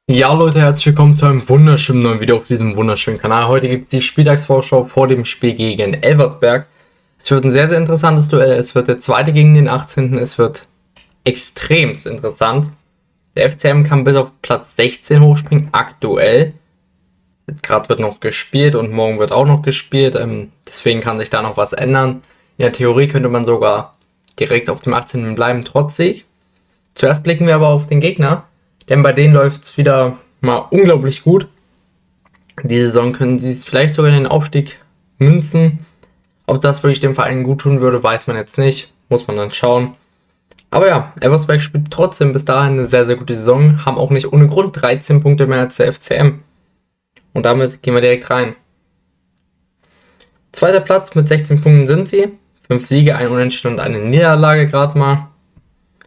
Ja Leute, herzlich willkommen zu einem wunderschönen neuen Video auf diesem wunderschönen Kanal. Heute gibt es die Spieltagsvorschau vor dem Spiel gegen Elversberg. Es wird ein sehr, sehr interessantes Duell. Es wird der zweite gegen den 18. Es wird extremst interessant. Der FCM kann bis auf Platz 16 hochspringen, aktuell. Jetzt gerade wird noch gespielt und morgen wird auch noch gespielt. Deswegen kann sich da noch was ändern. In der Theorie könnte man sogar direkt auf dem 18. bleiben, trotz Sieg. Zuerst blicken wir aber auf den Gegner. Denn bei denen läuft es wieder mal unglaublich gut. Die Saison können sie es vielleicht sogar in den Aufstieg münzen. Ob das wirklich dem Verein gut tun würde, weiß man jetzt nicht. Muss man dann schauen. Aber ja, Elversberg spielt trotzdem bis dahin eine sehr, sehr gute Saison. Haben auch nicht ohne Grund 13 Punkte mehr als der FCM. Und damit gehen wir direkt rein. Zweiter Platz mit 16 Punkten sind sie. 5 Siege, ein Unentschieden und eine Niederlage gerade mal.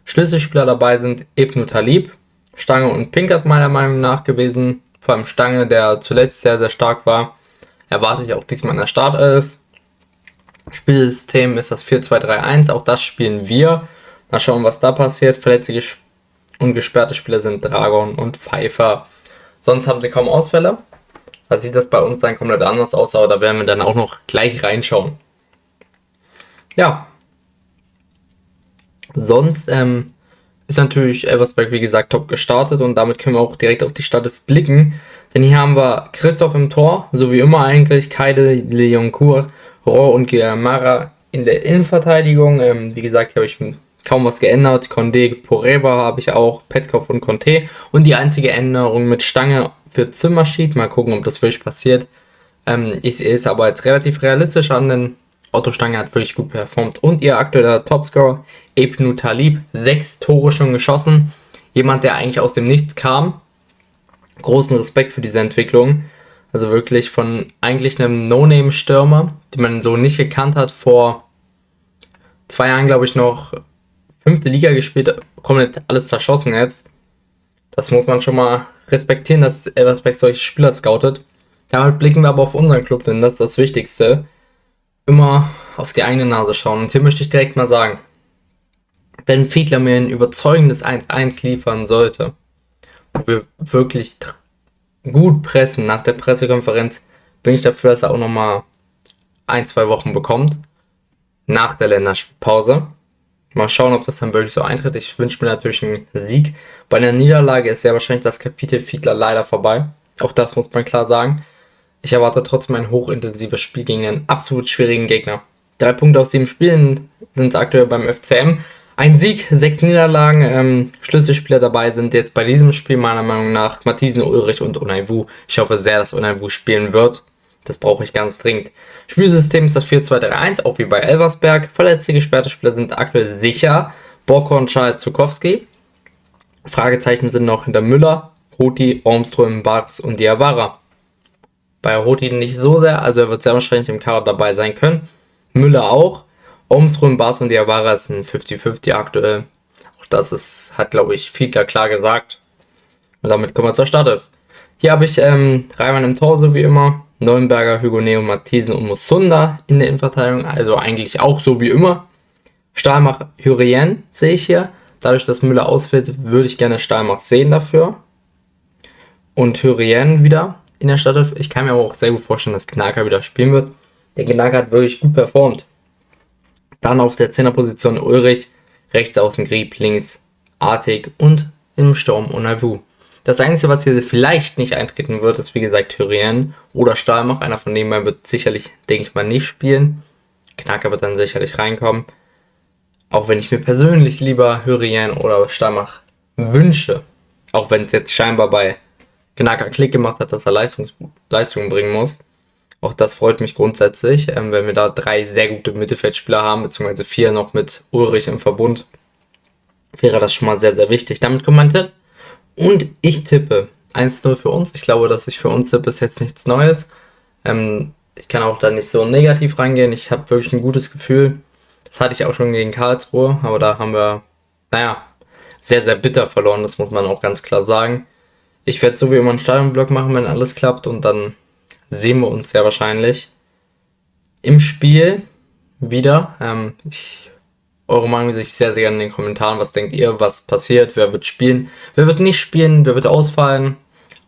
Schlüsselspieler dabei sind Ebnu Talib, Stange und Pinkert meiner Meinung nach gewesen. Vor allem Stange, der zuletzt sehr, sehr stark war. Erwarte ich auch diesmal in der Startelf. Spielsystem ist das 4-2-3-1. Auch das spielen wir. Mal schauen, was da passiert. Verletzte und gesperrte Spieler sind Dragon und Pfeiffer. Sonst haben sie kaum Ausfälle. Da sieht das bei uns dann komplett anders aus, aber da werden wir dann auch noch gleich reinschauen. Ja. Sonst ist natürlich Elversberg, wie gesagt, top gestartet und damit können wir auch direkt auf die Startelf blicken. Denn hier haben wir Christoph im Tor, so wie immer eigentlich, Kaide, Leoncourt, Rohr und Guillemara in der Innenverteidigung. Wie gesagt, hier habe ich kaum was geändert. Condé, Poreba habe ich auch, Petkov und Conte. Und die einzige Änderung mit Stange für Zimmerschied. Mal gucken, ob das wirklich passiert. Ich sehe es aber jetzt relativ realistisch an, denn Otto Stange hat wirklich gut performt. Und ihr aktueller Topscorer, Ebnu Talib, 6 Tore schon geschossen. Jemand, der eigentlich aus dem Nichts kam. Großen Respekt für diese Entwicklung. Also wirklich von eigentlich einem No-Name-Stürmer, den man so nicht gekannt hat, vor 2 Jahren, glaube ich, noch 5. Liga gespielt, komplett alles zerschossen jetzt. Das muss man schon mal respektieren, dass Elversberg solche Spieler scoutet. Damit blicken wir aber auf unseren Club, denn das ist das Wichtigste. Immer auf die eigene Nase schauen. Und hier möchte ich direkt mal sagen, wenn Fiedler mir ein überzeugendes 1-1 liefern sollte, wo wir wirklich gut pressen nach der Pressekonferenz, bin ich dafür, dass er auch nochmal 1-2 Wochen bekommt. Nach der Länderpause. Mal schauen, ob das dann wirklich so eintritt. Ich wünsche mir natürlich einen Sieg. Bei einer Niederlage ist sehr wahrscheinlich das Kapitel Fiedler leider vorbei. Auch das muss man klar sagen. Ich erwarte trotzdem ein hochintensives Spiel gegen einen absolut schwierigen Gegner. 3 Punkte aus 7 Spielen sind es aktuell beim FCM. Ein Sieg, 6 Niederlagen. Schlüsselspieler dabei sind jetzt bei diesem Spiel meiner Meinung nach Mathisen, Ulrich und Unai Wu. Ich hoffe sehr, dass Unai Wu spielen wird. Das brauche ich ganz dringend. Spielsystem ist das 4-2-3-1, auch wie bei Elversberg. Verletzte, gesperrte Spieler sind aktuell sicher. Borkorn, Schall, Zukowski. Fragezeichen sind noch hinter Müller, Hoti, Ormström, Bars und Diawara. Bei Hoti nicht so sehr, also er wird sehr wahrscheinlich im Kader dabei sein können. Müller auch. Ormström, Bars und Diawara ist ein 50-50 aktuell. Auch das hat, glaube ich, Fiedler klar gesagt. Und damit kommen wir zur Startelf. Hier habe ich Reimann im Tor, so wie immer. Neuenberger, Hugonet, Mathisen und Musunda in der Innenverteidigung. Also eigentlich auch so wie immer. Stahlmach, Hyrien sehe ich hier. Dadurch, dass Müller ausfällt, würde ich gerne Stahlmach sehen dafür. Und Hyrien wieder in der Startelf. Ich kann mir aber auch sehr gut vorstellen, dass Gnaka wieder spielen wird. Der Gnaka hat wirklich gut performt. Dann auf der 10er Position Ulrich, rechts außen Grieb, links Artig und im Sturm Unai Wu. Das Einzige, was hier vielleicht nicht eintreten wird, ist wie gesagt Hyrien oder Stahlmach. Einer von denen wird sicherlich, denke ich mal, nicht spielen. Gnaka wird dann sicherlich reinkommen. Auch wenn ich mir persönlich lieber Hyrien oder Stahlmach wünsche. Auch wenn es jetzt scheinbar bei Gnaka Klick gemacht hat, dass er Leistung bringen muss. Auch das freut mich grundsätzlich, wenn wir da 3 sehr gute Mittelfeldspieler haben, beziehungsweise 4 noch mit Ulrich im Verbund. Wäre das schon mal sehr, sehr wichtig. Damit kommt mein Tipp. Und ich tippe 1-0 für uns. Ich glaube, dass ich für uns tippe, ist jetzt nichts Neues. Ich kann auch da nicht so negativ reingehen. Ich habe wirklich ein gutes Gefühl. Das hatte ich auch schon gegen Karlsruhe, aber da haben wir, sehr, sehr bitter verloren. Das muss man auch ganz klar sagen. Ich werde so wie immer einen Stadionvlog machen, wenn alles klappt, und dann sehen wir uns sehr wahrscheinlich im Spiel wieder. Eure Meinung sehe ich sehr, sehr gerne in den Kommentaren. Was denkt ihr, was passiert, wer wird spielen, wer wird nicht spielen, wer wird ausfallen?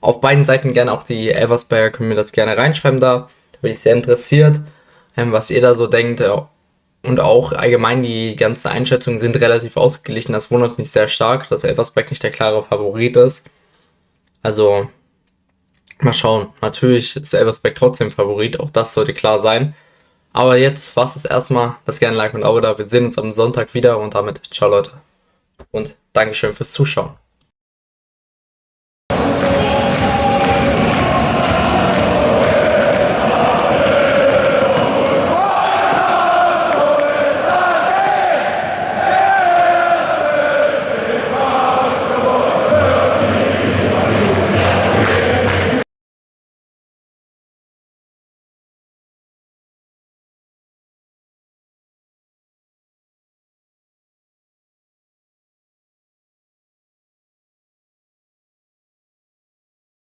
Auf beiden Seiten gerne auch die Elversberger, können mir das gerne reinschreiben da bin ich sehr interessiert, was ihr da so denkt. Und auch allgemein die ganzen Einschätzungen sind relativ ausgeglichen. Das wundert mich sehr stark, dass Elversberg nicht der klare Favorit ist. Also mal schauen. Natürlich ist Elversberg trotzdem Favorit, auch das sollte klar sein. Aber jetzt war's es erstmal. Lasst gerne ein Like und ein Abo da. Wir sehen uns am Sonntag wieder und damit ciao Leute. Und Dankeschön fürs Zuschauen.